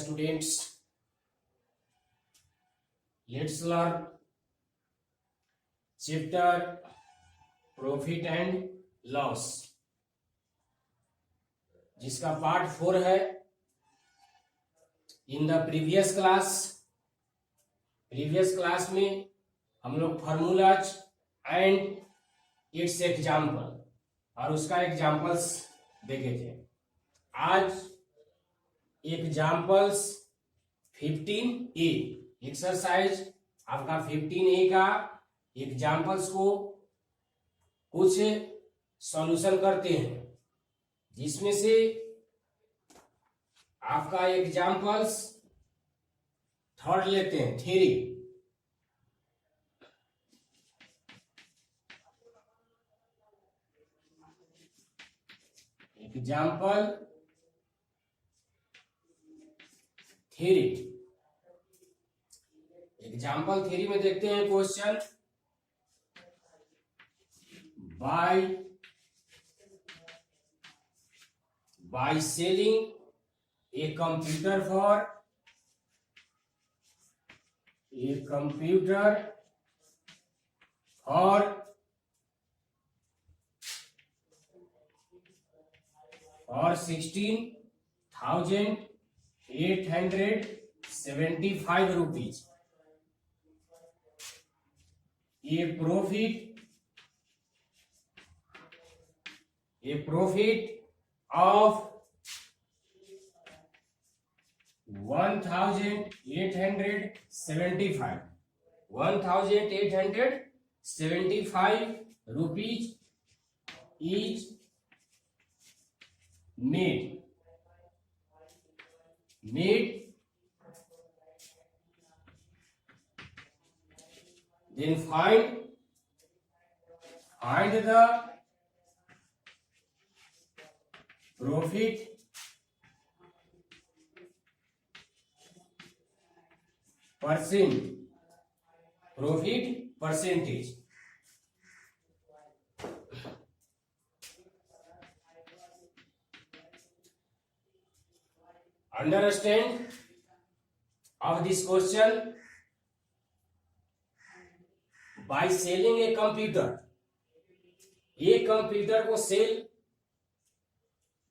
Students, let's learn chapter Profit and Loss, जिसका part 4 है। In the previous class में हम लोग फॉर्मूलाज एंड इट्स एग्जाम्पल और उसका एग्जाम्पल्स देखे थे। आज एग्जाम्पल्स 15A एक्सरसाइज आपका 15A का एग्जाम्पल्स को कुछ सॉल्यूशन करते हैं, जिसमें से आपका एग्जाम्पल्स थर्ड लेते हैं, theory. Example theory. Example theory में देखते हैं question, by selling a computer for ₹16,875 rupees, a profit of 1,875 rupees is made. Then find the profit percentage. Understand of this question. By selling a computer, एक computer को cell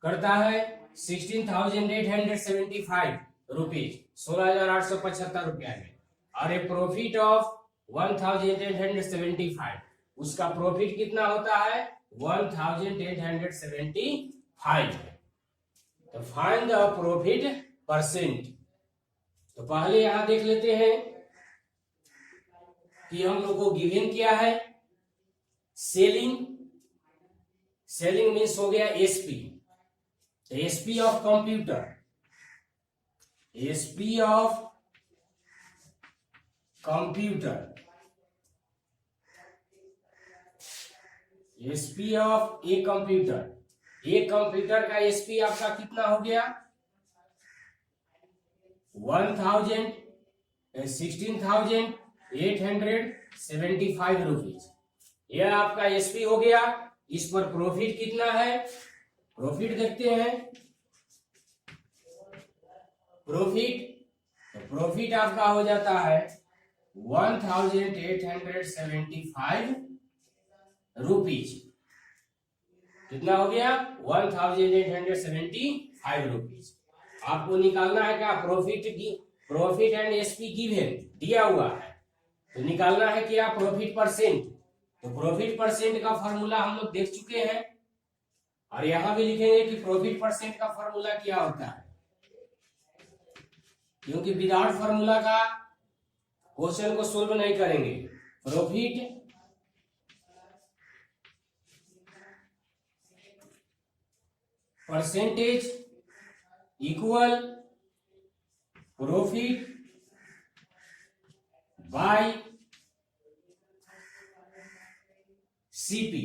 करता है 16,875 rupees, 16,875 रुपया में, और ए प्रॉफिट ऑफ 1,875, उसका profit कितना होता है 1,875। तो फाइंड द प्रॉफिट परसेंट। तो पहले यहां देख लेते हैं कि हम लोग को गिवन क्या है। सेलिंग मीन्स हो गया SP, SP of computer, SP of a computer. एक कंप्यूटर का एसपी आपका कितना हो गया 16,875 रुपीज, यह आपका एसपी हो गया। इस पर प्रॉफिट कितना है, प्रॉफिट देखते हैं। प्रॉफिट आपका हो जाता है 1,875 रुपीज। कितना हो गया 1,875 रुपीज। आपको निकालना है क्या प्रॉफिट एंड एसपी गिवन दिया हुआ है, तो निकालना है क्या प्रॉफिट परसेंट। तो प्रॉफिट परसेंट का फॉर्मूला हम लोग देख चुके हैं, और यहां भी लिखेंगे कि प्रॉफिट परसेंट का फॉर्मूला क्या होता है, क्योंकि विदाउट फॉर्मूला का क्वेश्चन को सोल्व नहीं करेंगे। Profit percentage equal profit by CP.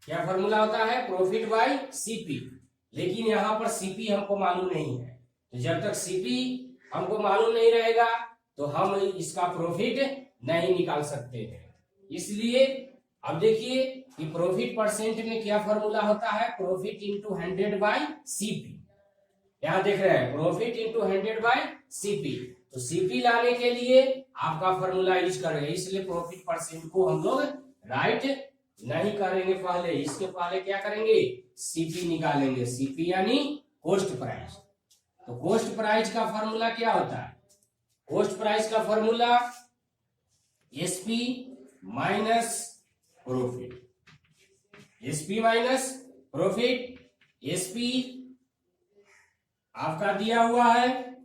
क्या फॉर्मूला होता है प्रॉफिट बाय सीपी, लेकिन यहां पर सीपी हमको मालूम नहीं है। तो जब तक सीपी हमको मालूम नहीं रहेगा तो हम इसका प्रॉफिट नहीं निकाल सकते हैं। इसलिए अब देखिए कि प्रॉफिट परसेंट में क्या फॉर्मूला होता है प्रॉफिट इंटू 100 बाय सीपी। यहाँ देख रहे हैं प्रॉफिट इंटू 100 बाय सीपी। तो सीपी लाने के लिए आपका फॉर्मूला यूज करेंगे, इसलिए प्रॉफिट परसेंट को हम लोग राइट नहीं करेंगे, पहले इसके पहले क्या करेंगे, सीपी निकालेंगे। सीपी यानी कॉस्ट प्राइस। तो कॉस्ट प्राइस का फॉर्मूला क्या होता है, कॉस्ट प्राइस का formula SP minus profit, SP minus profit. SP आपका दिया हुआ है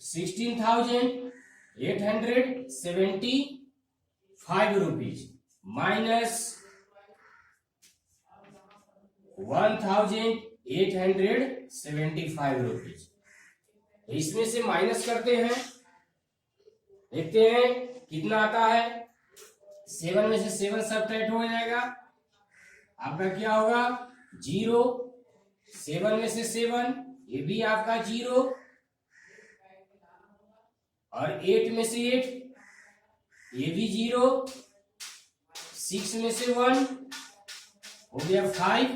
16,875 रुपीज माइनस 1,875 रुपीज। तो इसमें से माइनस करते हैं, देखते हैं कितना आता है। 7 में से 7 सब्ट्रैक्ट हो जाएगा, आपका क्या होगा 0। 7 में से 7 ये भी आपका 0, और 8 में से 8 ये भी 0। 6 में से 1 हो गया 5,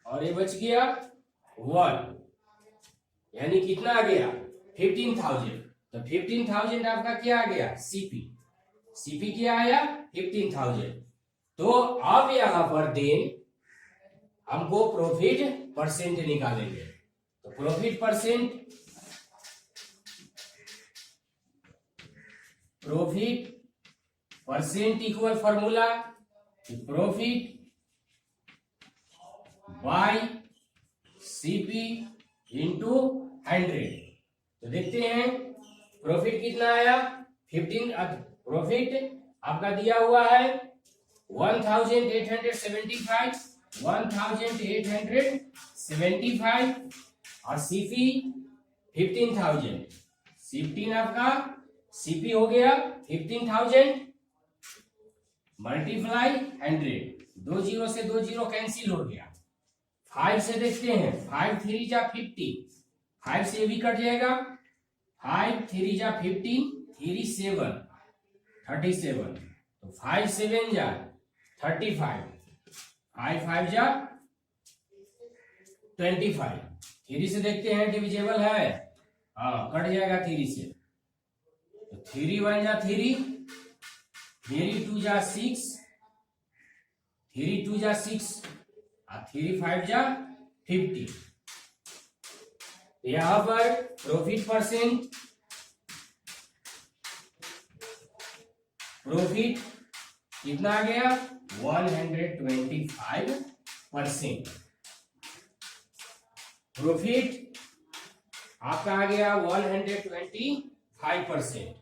और ये बच गया 1, यानी कितना आ गया 15,000। तो 15,000 आपका क्या आ गया सीपी, सीपी क्या आया 15,000। तो अब यहां पर देन हमको प्रॉफिट परसेंट निकालेंगे। तो profit percent, profit percent equal formula profit by CP into 100। तो देखते हैं प्रॉफिट कितना आया 15। प्रॉफिट आपका दिया हुआ है 1875, 1875, और सीपी 15,000। 15 आपका सीपी हो गया 15,000 मल्टीप्लाई 100। 2 जीरो से 2 जीरो कैंसिल हो गया। 5 से देखते हैं, 5 3 जा 50, 5 से भी कट जाएगा। 5 3 जा 15, 3 7 37, तो 5 7 जा 35, 5 5 जा 25। 3 से देखते हैं डिविजेबल है, हाँ कट जाएगा 3 से। तो 3 1 जा 3, 3 2 जा 6, 3 2 जा 6, और 3 5 जा 50। यहां पर प्रॉफिट परसेंट, प्रॉफिट कितना आ गया 125%। प्रॉफिट आपका आ गया 125%।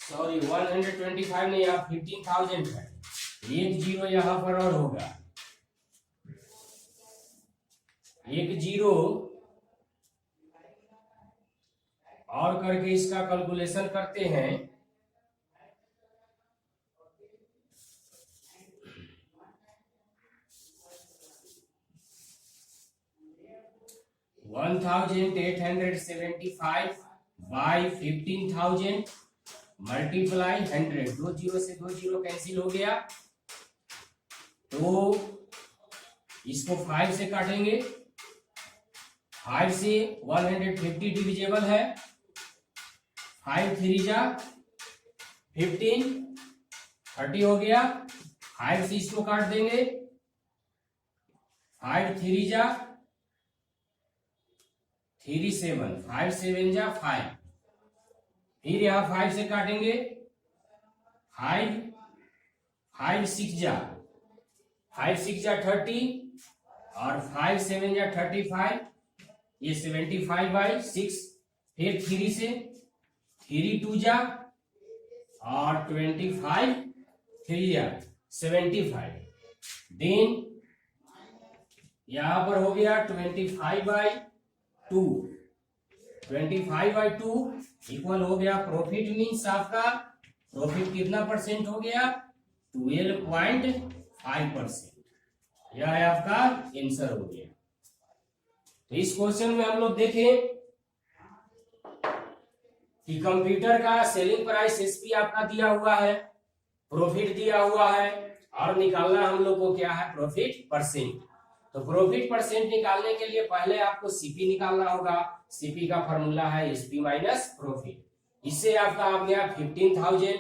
सॉरी 125 नहीं, यहाँ 15,000 है, एक जीरो यहां पर और होगा, एक जीरो और करके इसका कैलकुलेशन करते हैं। $1,875 बाई 15,000 मल्टीप्लाई 100। 2 जीरो से 2 जीरो कैंसिल हो गया, तो इसको 5 से काटेंगे। 5 से 150 डिविजेबल है, 5 3 जा 15, 30 हो गया। 5 से इसको काट देंगे, 5 3 जा 3 7, 5 7 जा 5, फिर यहां 5 से काटेंगे, 5 5 6 जा 5 6 जा 30, और 5 7 जा 35, ये 75 बाई 6। फिर 3 से 3 2 जा और 25, 3 जा 75। देन यहां पर हो गया 25 बाई 2, 25 बाई 2 इक्वल हो गया प्रॉफिट। मीन्स आपका प्रॉफिट कितना परसेंट हो गया 12.5%। यह है आपका आंसर हो गया। तो इस क्वेश्चन में हम लोग देखें कि कंप्यूटर का सेलिंग प्राइस एसपी आपका दिया हुआ है, प्रॉफिट दिया हुआ है और निकालना हम लोग को क्या है, प्रॉफिट परसेंट। तो प्रॉफिट परसेंट निकालने के लिए पहले आपको सीपी निकालना होगा। सीपी का फॉर्मूला है एसपी माइनस प्रॉफिट। इससे आपका आ गया 15,000।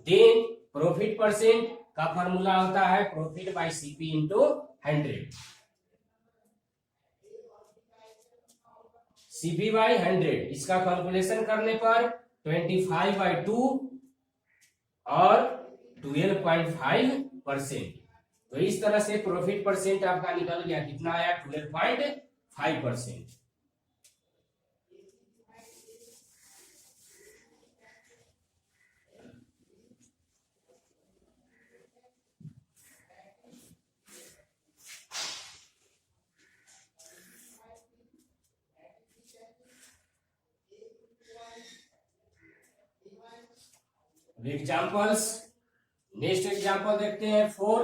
देन प्रॉफिट परसेंट का फॉर्मूला होता है profit by CP into 100। CP by 100, इसका कैलकुलेशन करने पर 25/2 और 12.5%। तो इस तरह से प्रॉफिट परसेंट आपका निकल गया, कितना आया, 12.5%। एग्जाम्पल्स, नेक्स्ट एग्जाम्पल देखते हैं। 4,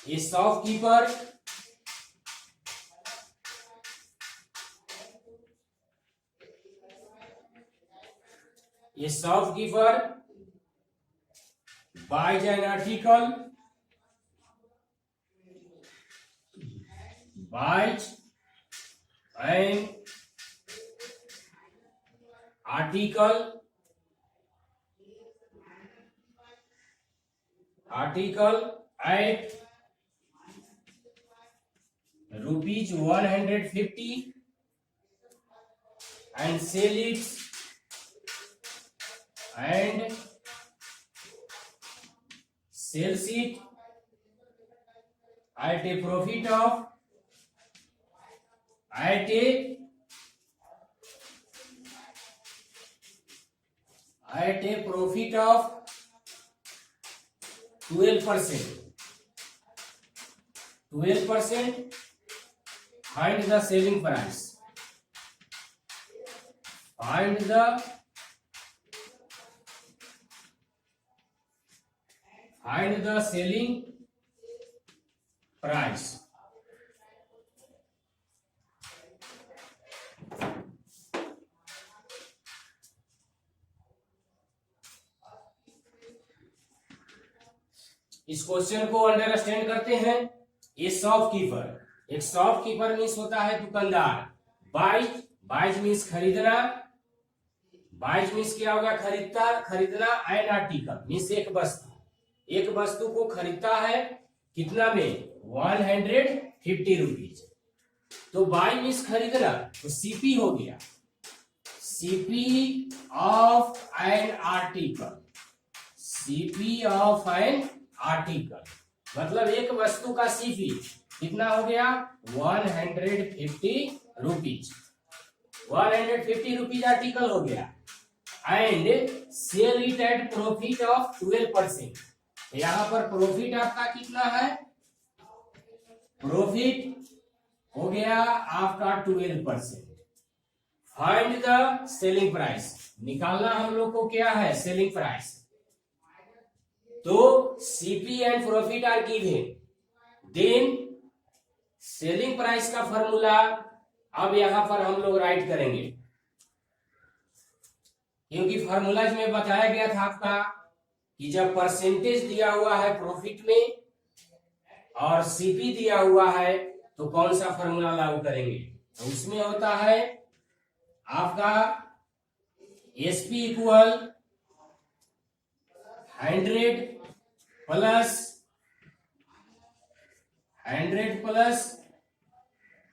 ए shopkeeper buys an article, buys an article at rupees 150 and sells it at a profit of 12%. 12%. Find the selling price. Find the selling price. इस क्वेश्चन को अंडरस्टैंड करते हैं। ये शॉपकीपर, एक शॉपकीपर मीन्स होता है दुकानदार। बाइज मीन्स खरीदना, बाइज मीन्स क्या होगा, खरीदना। एन आर्टिकल मीन्स एक वस्तु को खरीदता है, कितना में, 150 रुपीज। तो बाय मीन्स खरीदना, तो सीपी हो गया, CP of an article. CP of an article मतलब एक वस्तु का सीपी कितना हो गया, 150 रुपीज। 150 रुपीज आर्टिकल हो गया। And sell it at profit of 12%। यहां पर प्रॉफिट आपका कितना है, प्रॉफिट हो गया आपका 12%। फाइंड द सेलिंग प्राइस, निकालना हम लोग को क्या है, सेलिंग प्राइस। तो CP and profit are given, then selling price का फॉर्मूला अब यहां पर हम लोग राइट करेंगे, क्योंकि फॉर्मूलाज में बताया गया था आपका कि जब परसेंटेज दिया हुआ है प्रॉफिट में और सीपी दिया हुआ है तो कौन सा फॉर्मूला लागू करेंगे। तो उसमें होता है आपका SP equal 100 plus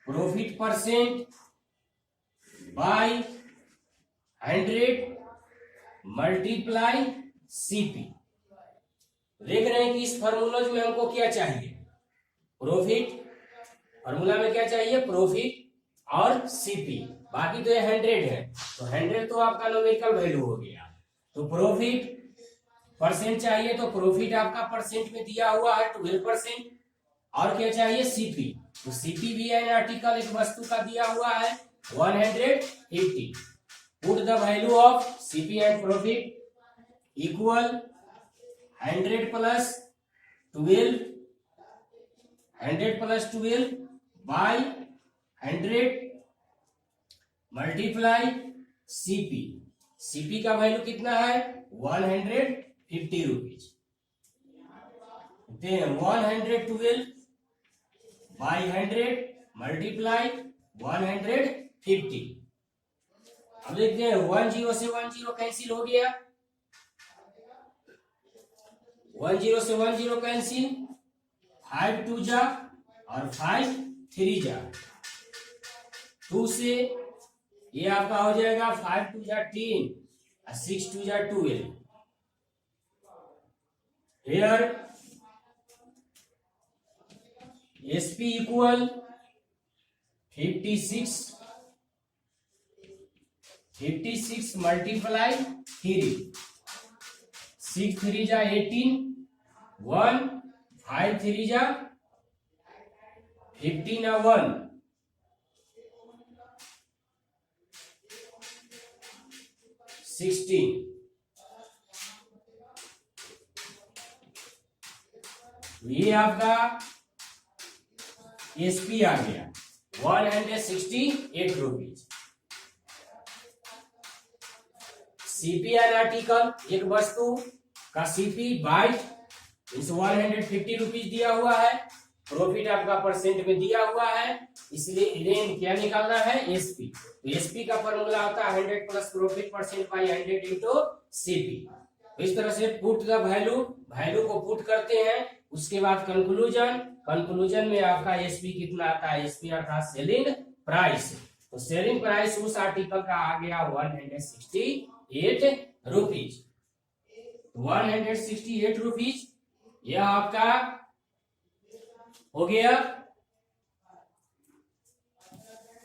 profit percent by 100 multiply CP. देख रहे हैं कि इस फॉर्मूला में हमको क्या चाहिए, प्रॉफिट। फॉर्मूला में क्या चाहिए, प्रॉफिट और सीपी। बाकी तो ये 100 है, तो 100 तो आपका न्यूमेरिकल वैल्यू हो गया। तो प्रॉफिट परसेंट चाहिए, तो प्रॉफिट आपका परसेंट में दिया हुआ है 12%। और क्या चाहिए, सीपी। तो सीपी भी है आर्टिकल, एक वस्तु का दिया हुआ है 150। Put the value of CP and profit equal 100 plus 12 by 100 multiply CP. CP का वैल्यू कितना है, 150 50 रुपीज। 112 by 100 multiply 150। अब देखते हैं 10 से 10 कैंसिल हो गया, 10 से 10 कैंसिल, 5 2 जा और 5 3 जा, 2 से ये आपका हो जाएगा 5 2 जा 10 और 6 2 जा 12। Here SP equal 56 multiply 3, 6 3 जा 18, 1 5 3 जा 15 और 1 16। ये आपका एसपी आ गया 168 रुपीज। सीपी एन आर्टिकल, एक वस्तु का सीपी बाइट 150 रुपीज दिया हुआ है, प्रॉफिट आपका परसेंट में दिया हुआ है, इसलिए रेन क्या निकालना है, एसपी। तो एसपी का फॉर्मूला होता है 100 plus profit percent by 100 into CP. तो इस तरह से पुट द वैल्यू, वैल्यू को पुट करते हैं, उसके बाद कंक्लूजन, कंक्लूजन में आपका एसपी कितना आता है, एसपी अर्थात सेलिंग प्राइस। तो सेलिंग प्राइस उस आर्टिकल का आ गया 168 रुपीज। 168 रुपीज यह आपका हो गया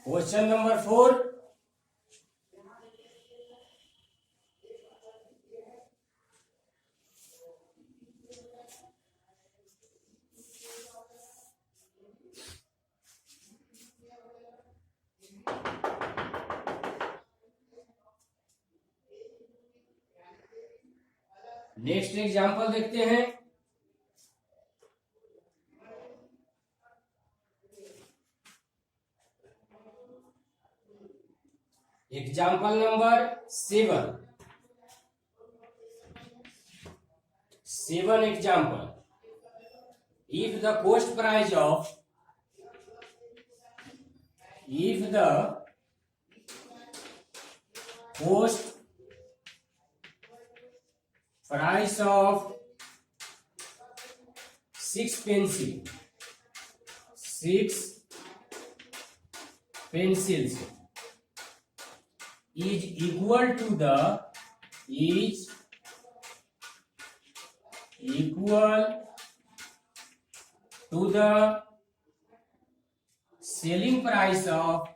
क्वेश्चन नंबर 4। नेक्स्ट एग्जांपल देखते हैं। Example number 7 example. If the cost price of six pencils is equal to the selling price of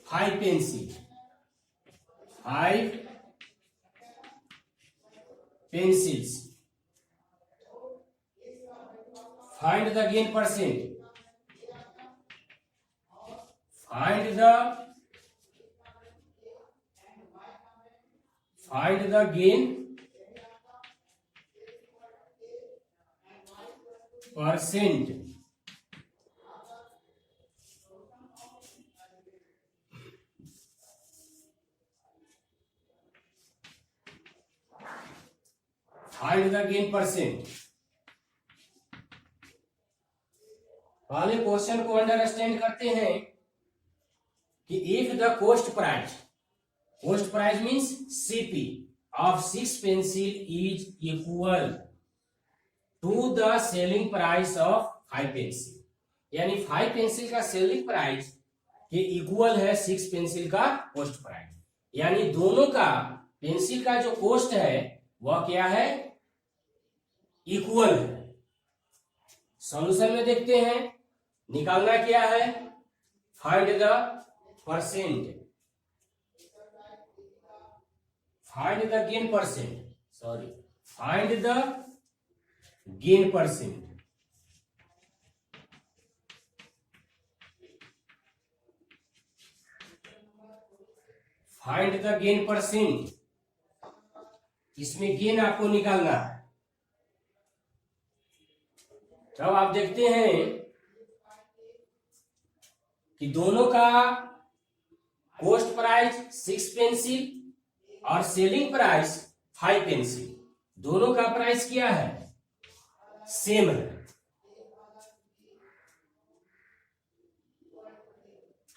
5 pencils. Find the gain percent. Find the gain percent. Find the gain percent. पहले question को understand करते हैं कि if the cost price means CP of 6 pencil is equal to the selling price of 5 pencil, यानी 5 pencil का selling price के equal है 6 pencil का कोस्ट प्राइस, यानी दोनों का पेंसिल का जो कोस्ट है वह क्या है, इक्वल है। सॉल्यूशन में देखते हैं, निकालना क्या है, find the percent, find the gain percent, find the gain percent. Find the gain percent, इसमें गेन आपको निकालना है। तब आप देखते हैं कि दोनों का कॉस्ट प्राइस 6 पेंसिल और सेलिंग प्राइस 5 पेंसिल, दोनों का प्राइस क्या है, सेम है।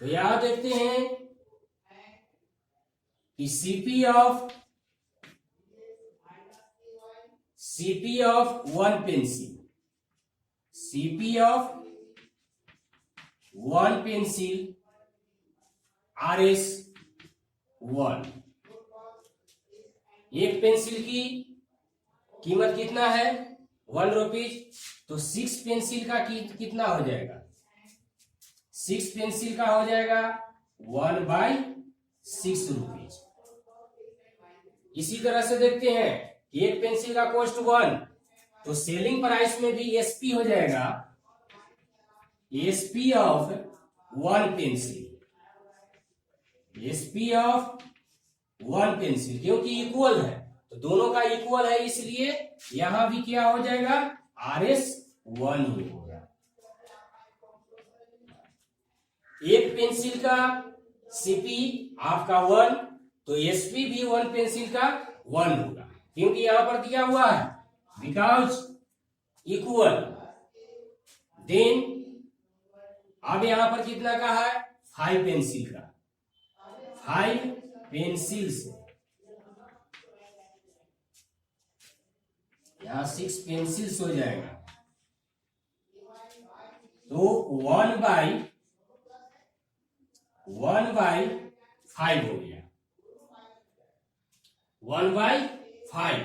तो यहां देखते हैं कि CP of one pencil, CP of one pencil RS1, एक पेंसिल की कीमत कितना है, 1 रुपीज। तो 6 पेंसिल का कितना हो जाएगा, 6 पेंसिल का हो जाएगा 1/6 रुपीज। इसी तरह से देखते हैं कि एक पेंसिल का कॉस्ट 1, तो सेलिंग प्राइस में भी एसपी हो जाएगा, SP of one pencil, SP of one pencil, क्योंकि इक्वल है तो दोनों का इक्वल है, इसलिए यहां भी क्या हो जाएगा, RS1 ही होगा। एक पेंसिल का सीपी आपका 1, तो एसपी भी वन पेंसिल का 1 होगा, क्योंकि यहां पर दिया हुआ है बिकॉज इक्वल। देन अब यहां पर कितना का है, 5 पेंसिल का, 5 पेंसिल्स, यहां 6 पेंसिल्स हो जाएगा, तो 1/5 हो गया, 1/5,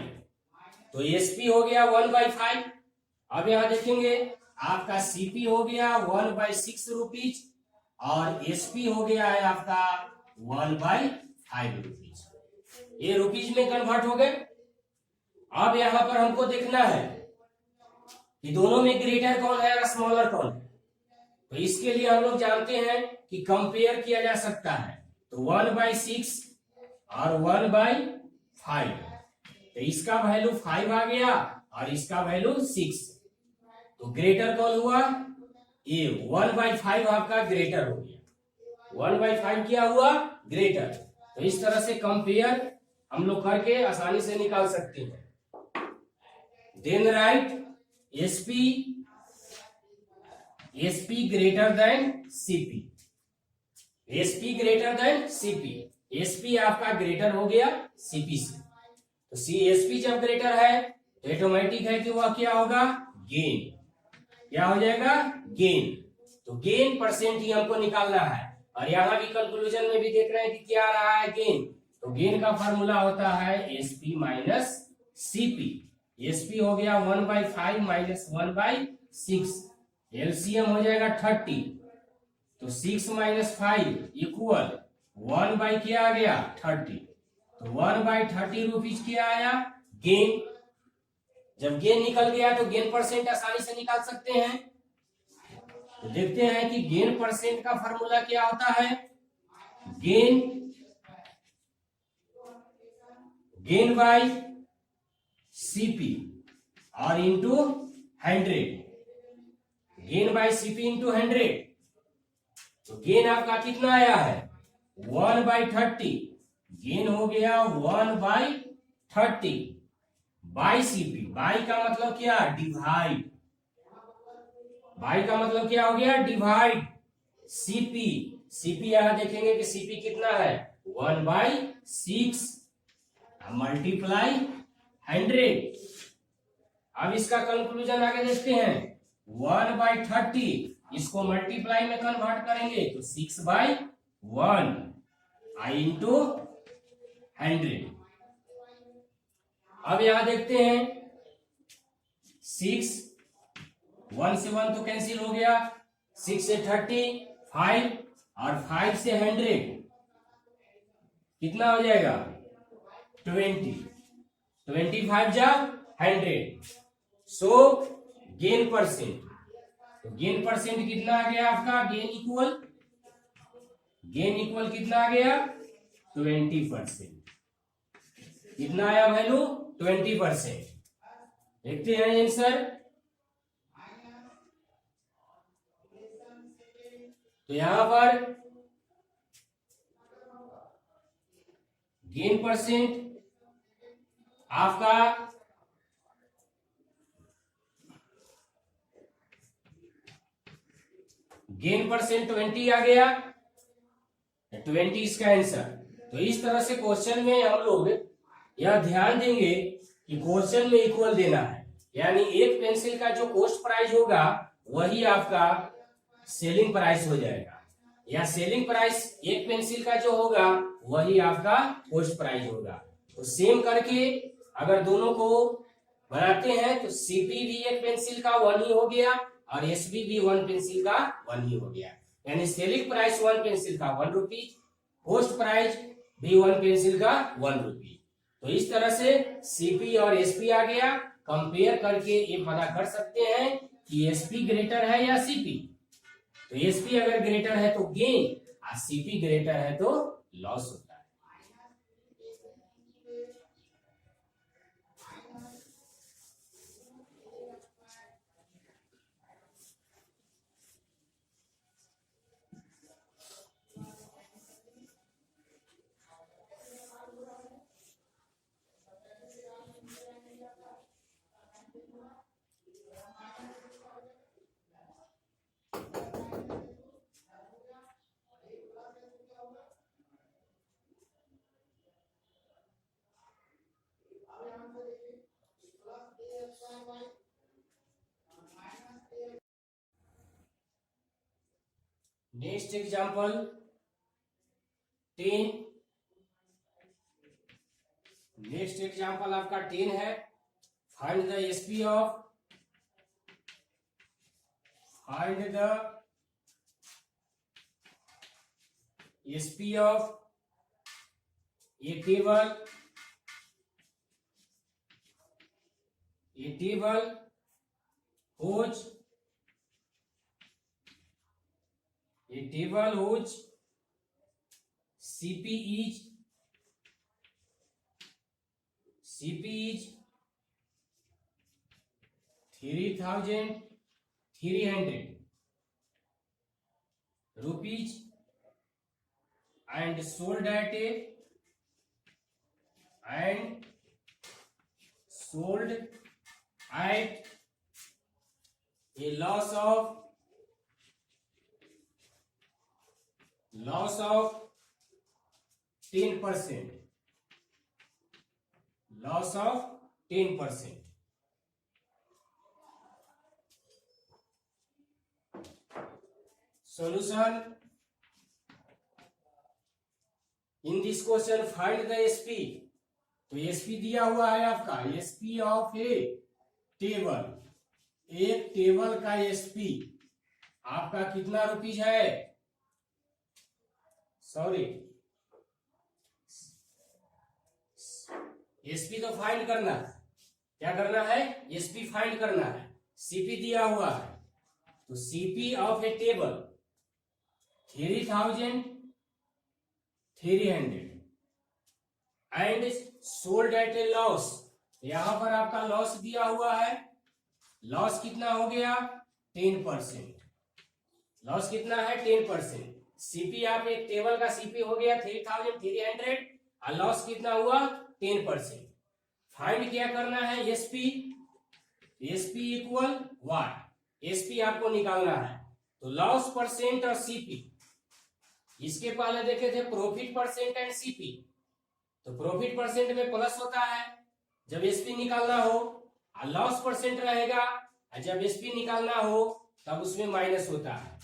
तो एसपी हो गया 1/5। अब यहां देखेंगे आपका सीपी हो गया 1/6 रुपीज और एसपी हो गया है आपका 1/5 रुपीज, ये रुपीज में कन्वर्ट हो गए। अब यहां पर हमको देखना है कि दोनों में ग्रेटर कौन है और स्मॉलर कौन है। तो इसके लिए हम लोग जानते हैं कि कंपेयर किया जा सकता है, तो 1/6 और 1/5, तो इसका वैल्यू 5 आ गया और इसका वैल्यू 6, तो ग्रेटर कौन हुआ, ये 1/5 आपका ग्रेटर हो गया, 1/5 क्या हुआ, ग्रेटर। तो इस तरह से कंपेयर हम लोग करके आसानी से निकाल सकते हैं। Then write SP greater than CP, SP greater than CP, SP आपका ग्रेटर हो गया सीपी से, तो एसपी जब ग्रेटर है तो ऑटोमेटिक है कि वह क्या होगा, गेन, क्या हो जाएगा, गेन। तो गेन परसेंट ही हमको निकालना है, और यहां भी कंक्लूजन में भी देख रहे हैं कि क्या आ रहा है, गेन। तो गेन का फॉर्मूला होता है एसपी माइनस सीपी, एसपी हो गया 1/5 माइनस 1/6, एलसीएम हो जाएगा 30, तो 6 माइनस 5 इक्वल 1 क्या आ गया, 30, तो 1/30 रुपीज क्या आया, गेन। जब गेन निकल गया तो गेन परसेंट आसानी से निकाल सकते हैं। तो देखते हैं कि गेन परसेंट का फॉर्मूला क्या होता है, गेन बाय सीपी और into 100, gain by CP into 100, तो गेन आपका कितना आया है, 1/30, गेन हो गया 1/30 बाई सीपी, बाई का मतलब क्या, डिवाइड, बाई का मतलब क्या हो गया, डिवाइड सीपी, सीपी यहां देखेंगे कि सीपी कितना है, 1/6 मल्टीप्लाई 100। अब इसका कंक्लूजन आगे देखते हैं, 1/30 इसको मल्टीप्लाई में कन्वर्ट करेंगे तो 6/1 आई इंटू 100। अब यहां देखते हैं 6, 1 से 1 तो कैंसिल हो गया, 6 से 30, 5 और 5 से 100 कितना हो जाएगा, 20, 25 जा 100, सो गेन परसेंट, तो गेन परसेंट कितना आ गया आपका, गेन इक्वल कितना आ गया, 20%, कितना आया वैल्यू, 20%। देखते हैं आंसर, तो यहां पर गेन परसेंट आपका गेन परसेंट 20 आ गया, 20 इसका आंसर। तो इस तरह से क्वेश्चन में हम लोग यह ध्यान देंगे कि क्वेश्चन में इक्वल देना है, यानी एक पेंसिल का जो कॉस्ट प्राइस होगा वही आपका सेलिंग प्राइस हो जाएगा, या सेलिंग प्राइस एक पेंसिल का जो होगा वही आपका कॉस्ट प्राइस होगा। तो सेम करके अगर दोनों को बनाते हैं तो सीपी भी एक पेंसिल का 1 ही हो गया और एसपी भी 1 पेंसिल का 1 ही हो गया, यानी सेलिंग प्राइस 1 पेंसिल का 1 रुपी, कॉस्ट प्राइस भी 1 पेंसिल का 1 रुपी। तो इस तरह से सीपी और एसपी आ गया। कंपेयर करके ये पता कर सकते हैं कि एसपी ग्रेटर है या सीपी। तो एसपी अगर ग्रेटर है तो गेन और सीपी ग्रेटर है तो लॉस होता है। Next example 10। नेक्स्ट एग्जांपल आपका 10 है। Find the SP of A table whose CP is 3,300 rupees and sold at a loss of 10%. Loss of 10%. Solution in this question, find the SP। तो SP दिया हुआ है आपका SP of A table, एक table का SP आपका कितना rupees है, सॉरी एसपी तो फाइंड करना है, क्या करना है, एसपी फाइंड करना है। सीपी दिया हुआ है तो CP of A table 3,300 and sold at A loss. यहां पर आपका लॉस दिया हुआ है, लॉस कितना हो गया 10%। लॉस कितना है 10%। सीपी आप एक टेबल का सीपी हो गया 3,300 और लॉस कितना हुआ 10%। फाइंड क्या करना है SP, SP equal what, SP आपको निकालना है। तो लॉस परसेंट और सीपी, इसके पहले देखे थे प्रॉफिट परसेंट एंड सीपी। तो प्रॉफिट परसेंट में प्लस होता है जब एसपी निकालना हो, और लॉस परसेंट रहेगा और जब एसपी निकालना हो तब उसमें माइनस होता है।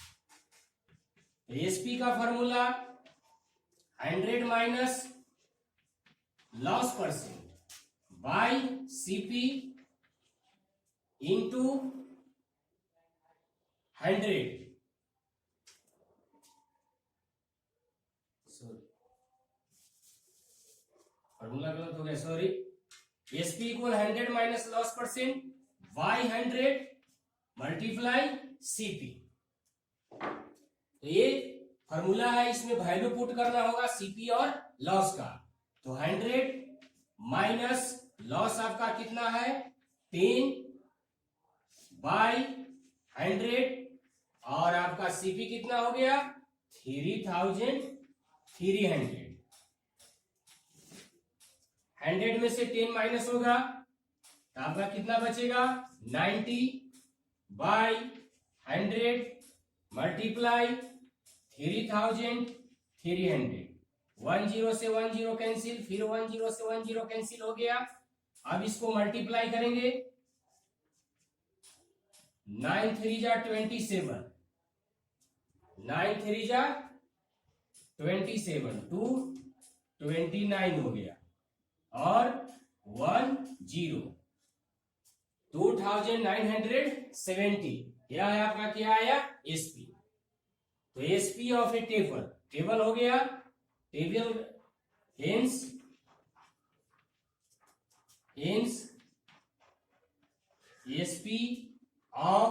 तो एसपी का formula 100 minus loss percent by CP into 100। Formula गलत हो गया, sorry. SP equal 100 minus loss percent by 100 multiply CP. तो ये फॉर्मूला है, इसमें वैल्यू पुट करना होगा सीपी और लॉस का। तो 100 माइनस लॉस आपका कितना है 10 बाय 100 और आपका सीपी कितना हो गया 3300। 100 में से 10 माइनस होगा तो आपका कितना बचेगा 90 बाई 100 मल्टीप्लाई 3300। 10 से 10 कैंसिल, फिर 10 से 10 कैंसिल हो गया। अब इसको मल्टीप्लाई करेंगे 9 3 जा 27, 9 3 जा 27, 229 हो गया और 10 2970। यह है आपका क्या आया एसपी। तो SP of A table, table हो गया table hence SP of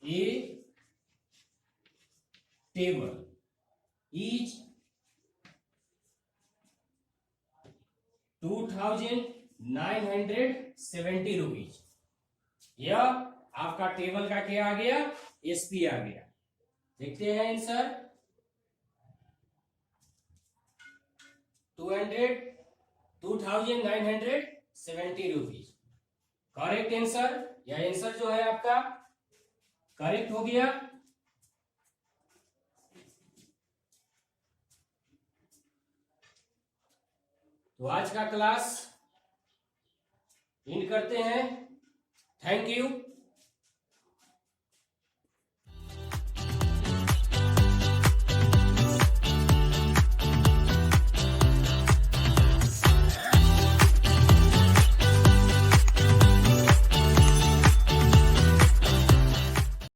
A table is 2970 rupees. यह आपका टेबल का क्या आ गया एसपी आ गया। देखते हैं आंसर 2970 रुपीज करेक्ट आंसर। यह आंसर जो है आपका करेक्ट हो गया। तो आज का क्लास एंड करते हैं। Thank you.